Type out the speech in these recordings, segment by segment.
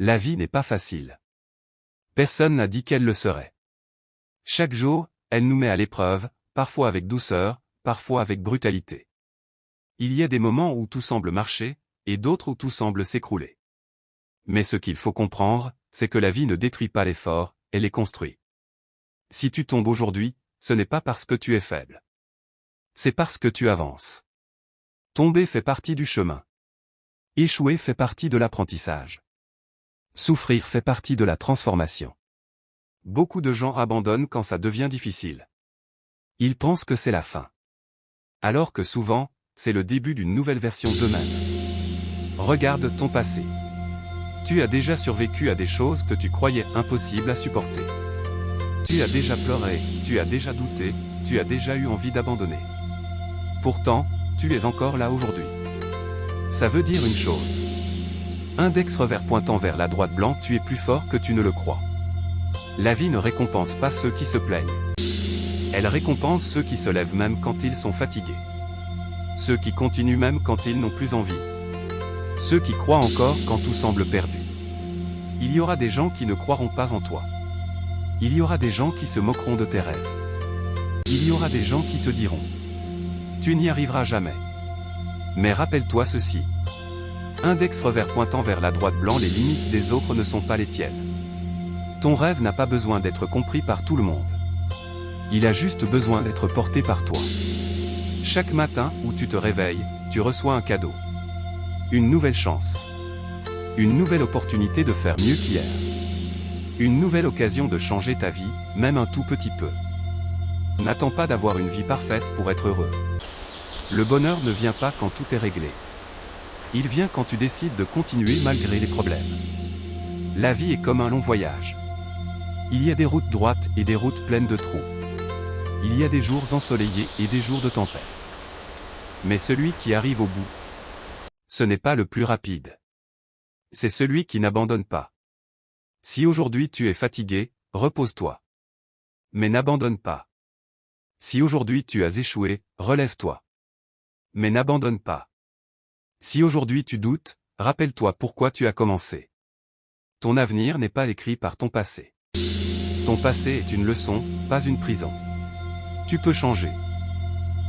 La vie n'est pas facile. Personne n'a dit qu'elle le serait. Chaque jour, elle nous met à l'épreuve, parfois avec douceur, parfois avec brutalité. Il y a des moments où tout semble marcher, et d'autres où tout semble s'écrouler. Mais ce qu'il faut comprendre, c'est que la vie ne détruit pas l'effort, elle les construit. Si tu tombes aujourd'hui, ce n'est pas parce que tu es faible. C'est parce que tu avances. Tomber fait partie du chemin. Échouer fait partie de l'apprentissage. Souffrir fait partie de la transformation. Beaucoup de gens abandonnent quand ça devient difficile. Ils pensent que c'est la fin. Alors que souvent, c'est le début d'une nouvelle version d'eux-mêmes. Regarde ton passé. Tu as déjà survécu à des choses que tu croyais impossibles à supporter. Tu as déjà pleuré, tu as déjà douté, tu as déjà eu envie d'abandonner. Pourtant, tu es encore là aujourd'hui. Ça veut dire une chose. Index revers pointant vers la droite blanc, tu es plus fort que tu ne le crois. La vie ne récompense pas ceux qui se plaignent. Elle récompense ceux qui se lèvent même quand ils sont fatigués. Ceux qui continuent même quand ils n'ont plus envie. Ceux qui croient encore quand tout semble perdu. Il y aura des gens qui ne croiront pas en toi. Il y aura des gens qui se moqueront de tes rêves. Il y aura des gens qui te diront « Tu n'y arriveras jamais ». Mais rappelle-toi ceci. Index revers pointant vers la droite blanc, les limites des autres ne sont pas les tiennes. Ton rêve n'a pas besoin d'être compris par tout le monde. Il a juste besoin d'être porté par toi. Chaque matin où tu te réveilles, tu reçois un cadeau. Une nouvelle chance. Une nouvelle opportunité de faire mieux qu'hier. Une nouvelle occasion de changer ta vie, même un tout petit peu. N'attends pas d'avoir une vie parfaite pour être heureux. Le bonheur ne vient pas quand tout est réglé. Il vient quand tu décides de continuer malgré les problèmes. La vie est comme un long voyage. Il y a des routes droites et des routes pleines de trous. Il y a des jours ensoleillés et des jours de tempête. Mais celui qui arrive au bout, ce n'est pas le plus rapide. C'est celui qui n'abandonne pas. Si aujourd'hui tu es fatigué, repose-toi. Mais n'abandonne pas. Si aujourd'hui tu as échoué, relève-toi. Mais n'abandonne pas. Si aujourd'hui tu doutes, rappelle-toi pourquoi tu as commencé. Ton avenir n'est pas écrit par ton passé. Ton passé est une leçon, pas une prison. Tu peux changer.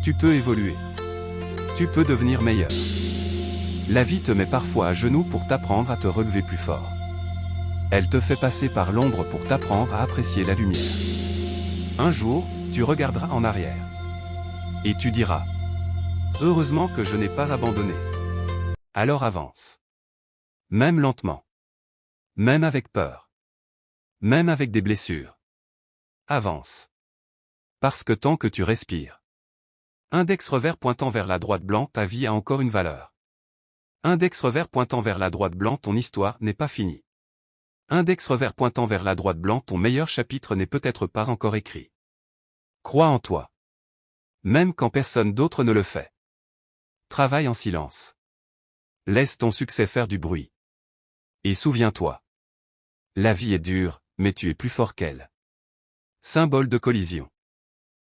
Tu peux évoluer. Tu peux devenir meilleur. La vie te met parfois à genoux pour t'apprendre à te relever plus fort. Elle te fait passer par l'ombre pour t'apprendre à apprécier la lumière. Un jour, tu regarderas en arrière. Et tu diras « Heureusement que je n'ai pas abandonné ». Alors avance. Même lentement. Même avec peur. Même avec des blessures. Avance. Parce que tant que tu respires. Index revers pointant vers la droite blanc, ta vie a encore une valeur. Index revers pointant vers la droite blanc, ton histoire n'est pas finie. Index revers pointant vers la droite blanc, ton meilleur chapitre n'est peut-être pas encore écrit. Crois en toi. Même quand personne d'autre ne le fait. Travaille en silence. Laisse ton succès faire du bruit. Et souviens-toi. La vie est dure, mais tu es plus fort qu'elle. Symbole de collision.